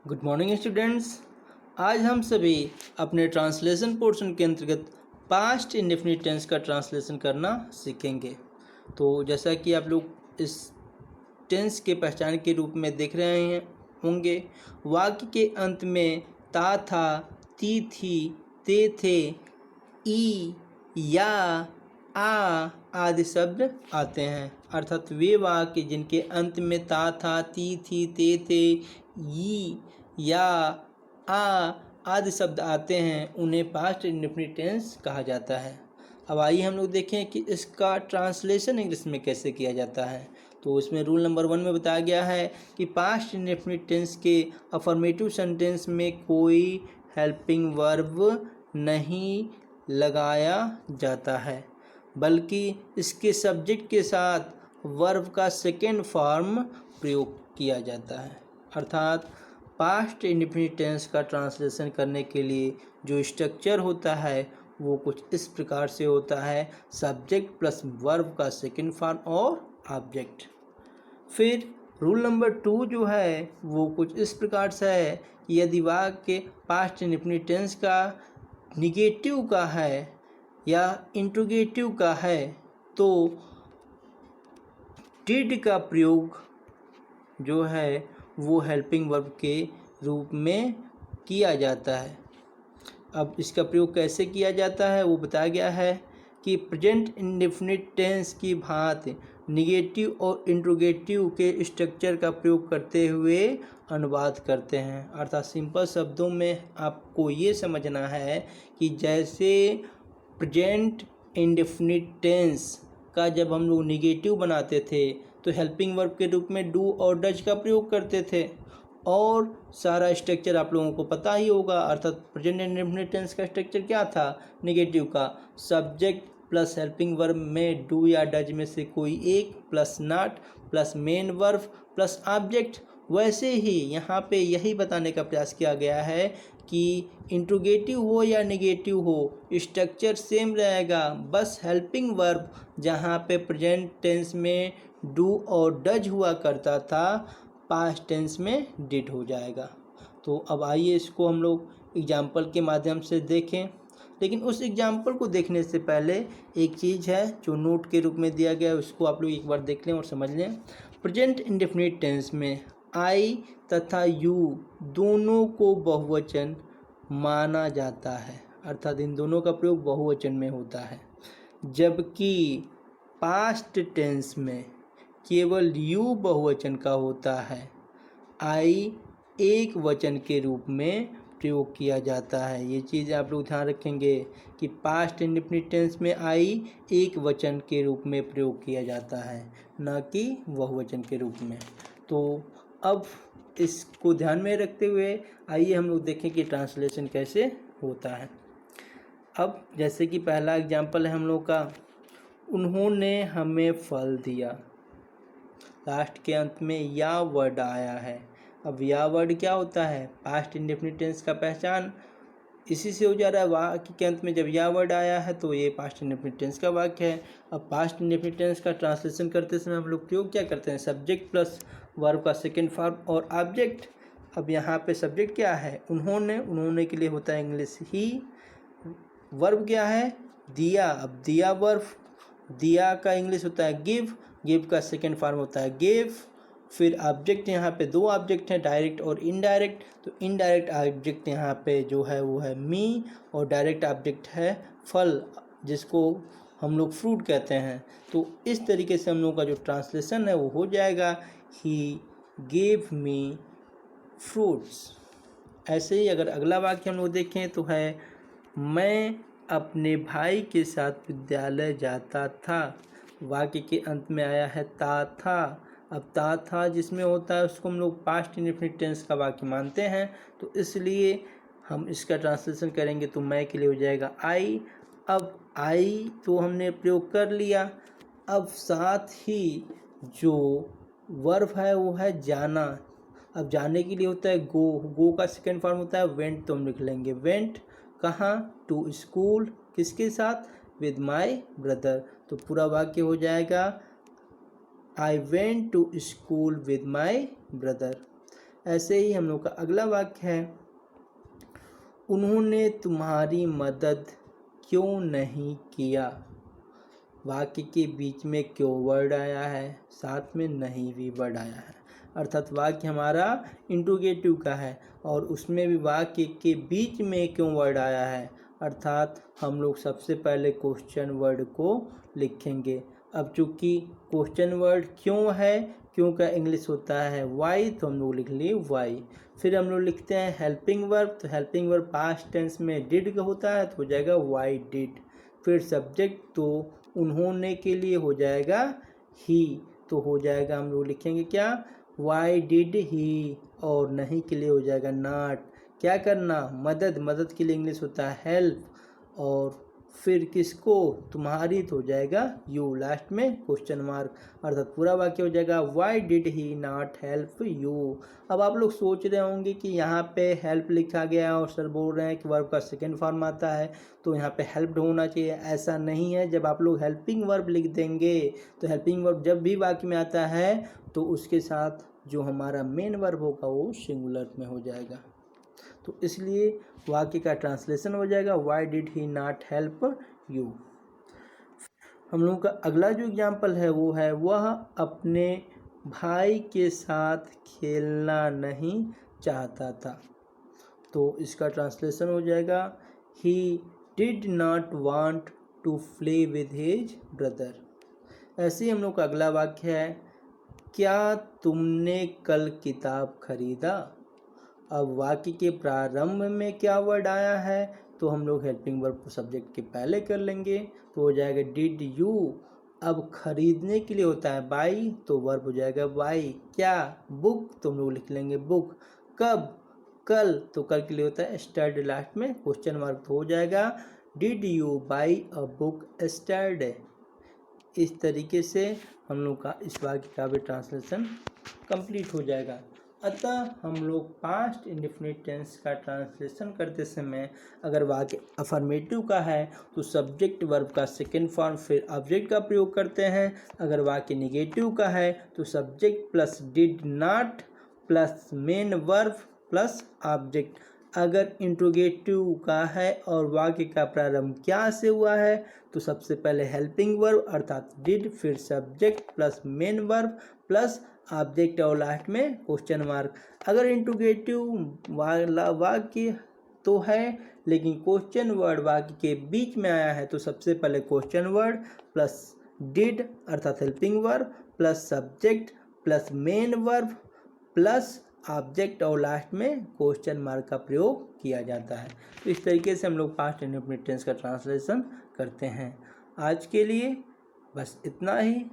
Good morning students. आज हम सभी अपने ट्रांसलेशन पोर्शन के अंतर्गत पास्ट इंडेफिनिट टेंस का ट्रांसलेशन करना सीखेंगे। तो जैसा कि आप लोग इस टेंस के पहचान के रूप में देख रहे हैं होंगे, वाक्य के अंत में ता था, ती थी, ते थे, ई, या, आ आदि शब्द आते हैं। अर्थात वे वाक्य जिनके अंत में ता था, ती थी, ते थे, ई, या, आ आदि शब्द आते हैं उन्हें पास्ट इंडेफिनिट टेंस कहा जाता है। अब आइए हम लोग देखें कि इसका ट्रांसलेशन इंग्लिश में कैसे किया जाता है। तो इसमें रूल नंबर 1 में बताया गया है कि पास्ट इंडेफिनिट टेंस के अफर्मेटिव सेंटेंस में कोई हेल्पिंग वर्ब नहीं लगाया जाता है, बल्कि इसके सब्जेक्ट के साथ वर्ब का सेकेंड फॉर्म प्रयोग किया जाता है। अर्थात पास्ट इंडेफिनिट टेंस का ट्रांसलेशन करने के लिए जो स्ट्रक्चर होता है वो कुछ इस प्रकार से होता है: सब्जेक्ट प्लस वर्ब का सेकेंड फॉर्म और ऑब्जेक्ट। फिर रूल नंबर 2 जो है वो कुछ इस प्रकार से है कि यदि वाक्य पास्ट इंडेफिनिट टेंस का निगेटिव का है या इंट्रोगेटिव का है तो डिड का प्रयोग जो है वो हेल्पिंग वर्ब के रूप में किया जाता है। अब इसका प्रयोग कैसे किया जाता है वो बताया गया है कि प्रेजेंट इंडेफिनिट टेंस की भांति निगेटिव और इंट्रोगेटिव के स्ट्रक्चर का प्रयोग करते हुए अनुवाद करते हैं। अर्थात सिंपल शब्दों में आपको ये समझना है कि जैसे प्रेजेंट इंडेफिनिट टेंस का जब हम लोग निगेटिव बनाते थे तो हेल्पिंग वर्ब के रूप में डू और डज का प्रयोग करते थे, और सारा स्ट्रक्चर आप लोगों को पता ही होगा। अर्थात प्रेजेंट इंडेफिनिट टेंस का स्ट्रक्चर क्या था निगेटिव का? सब्जेक्ट प्लस हेल्पिंग वर्ब में डू या डज में से कोई एक plus not plus main verb plus object. वैसे ही यहाँ पे यही बताने का प्रयास किया गया है कि इंट्रोगेटिव हो या नेगेटिव हो स्ट्रक्चर सेम रहेगा, बस हेल्पिंग वर्ब जहाँ पे प्रेजेंट टेंस में डू और डज हुआ करता था पास्ट टेंस में डिड हो जाएगा। तो अब आइए इसको हम लोग एग्जाम्पल के माध्यम से देखें, लेकिन उस एग्जाम्पल को देखने से पहले एक चीज़ है जो नोट के रूप में दिया गया है, उसको आप लोग एक बार देख लें और समझ लें। प्रेजेंट इंडेफिनिट टेंस में आई तथा यू दोनों को बहुवचन माना जाता है, अर्थात इन दोनों का प्रयोग बहुवचन में होता है, जबकि पास्ट टेंस में केवल यू बहुवचन का होता है। आई एक वचन के रूप में प्रयोग किया जाता है। ये चीज़ आप लोग ध्यान रखेंगे कि पास्ट इंडेफिनिट टेंस में आई एक वचन के रूप में प्रयोग किया जाता है, न कि बहुवचन के रूप में। तो अब इसको ध्यान में रखते हुए आइए हम लोग देखें कि ट्रांसलेशन कैसे होता है। अब जैसे कि पहला एग्जाम्पल है हम लोग का, उन्होंने हमें फल दिया। लास्ट के अंत में या वर्ड आया है। अब या वर्ड क्या होता है? पास्ट इंडेफिनिट टेंस का पहचान इसी से हो जा रहा है। वाक्य के अंत में जब या वर्ड आया है तो ये पास्ट इंडेफिनिट टेंस का वाक्य है। अब पास्ट इंडेफिनिट टेंस का ट्रांसलेशन करते समय हम लोग प्रयोग क्या करते हैं? सब्जेक्ट प्लस वर्ब का सेकेंड फॉर्म और ऑब्जेक्ट। अब यहाँ पे सब्जेक्ट क्या है? उन्होंने, उन्होंने के लिए होता है इंग्लिश ही। वर्ब क्या है? दिया। अब दिया वर्ब, दिया का इंग्लिश होता है गिव, गिव का सेकेंड फॉर्म होता है गिव। फिर ऑब्जेक्ट, यहाँ पे दो ऑब्जेक्ट हैं, डायरेक्ट और इनडायरेक्ट। तो इनडायरेक्ट ऑब्जेक्ट यहाँ पे जो है वो है मी, और डायरेक्ट ऑब्जेक्ट है फल, जिसको हम लोग फ्रूट कहते हैं। तो इस तरीके से हम लोग का जो ट्रांसलेशन है वो हो जाएगा ही गेव मी फ्रूट्स। ऐसे ही अगर अगला वाक्य हम लोग देखें तो है, मैं अपने भाई के साथ विद्यालय जाता था। वाक्य के अंत में आया है ता था। अब ता था जिसमें होता है उसको हम लोग पास्ट इंडेफिनिट टेंस का वाक्य मानते हैं, तो इसलिए हम इसका ट्रांसलेशन करेंगे तो मैं के लिए हो जाएगा आई। अब आई तो हमने प्रयोग कर लिया। अब साथ ही जो वर्ब है वो है जाना। अब जाने के लिए होता है गो, गो का सेकेंड फॉर्म होता है वेंट, तो हम लिख लेंगे वेंट। कहाँ? To school. किसके साथ? With my brother. तो पूरा वाक्य हो जाएगा I went to school with my brother. ऐसे ही हम लोग का अगला वाक्य है, उन्होंने तुम्हारी मदद क्यों नहीं किया। वाक्य के बीच में क्यों वर्ड आया है, साथ में नहीं भी वर्ड आया है, अर्थात वाक्य हमारा इंट्रोगेटिव का है और उसमें भी वाक्य के बीच में क्यों वर्ड आया है, अर्थात हम लोग सबसे पहले क्वेश्चन वर्ड को लिखेंगे। अब चूंकि क्वेश्चन वर्ड क्यों है, क्यों का इंग्लिश होता है वाई, तो हम लोग लिख लिए वाई। फिर हम लोग लिखते हैं हेल्पिंग वर्ब, तो हेल्पिंग वर्ब पास्ट टेंस में डिड का होता है, तो हो जाएगा वाई डिड। फिर सब्जेक्ट तो उन्होंने के लिए हो जाएगा ही, तो हो जाएगा हम लोग लिखेंगे क्या, वाई डिड ही। और नहीं के लिए हो जाएगा नॉट। क्या करना, मदद, मदद के लिए इंग्लिश होता है हेल्प। और फिर किसको, तुम्हारी, तो हो जाएगा यू, लास्ट में क्वेश्चन मार्क, अर्थात पूरा वाक्य हो जाएगा why did he not help you. अब आप लोग सोच रहे होंगे कि यहाँ पे हेल्प लिखा गया और सर बोल रहे हैं कि वर्ब का सेकेंड फॉर्म आता है तो यहाँ पे हेल्प्ड होना चाहिए। ऐसा नहीं है, जब आप लोग हेल्पिंग वर्ब लिख देंगे तो हेल्पिंग वर्ब जब भी वाक्य में आता है तो उसके साथ जो हमारा मेन वर्ब होगा वो सिंगुलर में हो जाएगा, तो इसलिए वाक्य का ट्रांसलेशन हो जाएगा why did he not help you. हम लोगों का अगला जो एग्जाम्पल है वो है, वह अपने भाई के साथ खेलना नहीं चाहता था। तो इसका ट्रांसलेशन हो जाएगा he did not want to play with his brother. ऐसे ही हम लोग का अगला वाक्य है, क्या तुमने कल किताब खरीदा। अब वाक्य के प्रारंभ में क्या वर्ड आया है, तो हम लोग हेल्पिंग वर्ब सब्जेक्ट के पहले कर लेंगे, तो हो जाएगा डिड यू। अब खरीदने के लिए होता है बाई, तो वर्ब हो जाएगा बाई। क्या, बुक, तो हम लोग लिख लेंगे बुक। कब, कल, तो कल के लिए होता है स्टर्ड, लास्ट में क्वेश्चन मार्क, तो हो जाएगा did you buy a book Saturday. इस तरीके से हम लोग का इस वाक्य का भी ट्रांसलेशन कंप्लीट हो जाएगा। अतः हम लोग पास्ट इंडेफिनिट टेंस का ट्रांसलेशन करते समय अगर वाक्य अफर्मेटिव का है तो सब्जेक्ट वर्ब का सेकेंड फॉर्म फिर ऑब्जेक्ट का प्रयोग करते हैं। अगर वाक्य निगेटिव का है तो subject plus did not plus main verb plus object. अगर इंट्रोगेटिव का है और वाक्य का प्रारंभ क्या से हुआ है तो सबसे पहले हेल्पिंग वर्ब अर्थात डिड, फिर subject plus main verb plus object और लास्ट में क्वेश्चन मार्क। अगर इंट्रोगेटिव वाला वाक्य तो है लेकिन क्वेश्चन वर्ड वाक्य के बीच में आया है तो सबसे पहले क्वेश्चन वर्ड प्लस डिड अर्थात helping verb plus subject plus main verb plus object और लास्ट में क्वेश्चन मार्क का प्रयोग किया जाता है। तो इस तरीके से हम लोग पास्ट इंडेफिनिट टेंस का ट्रांसलेशन करते हैं। आज के लिए बस इतना ही।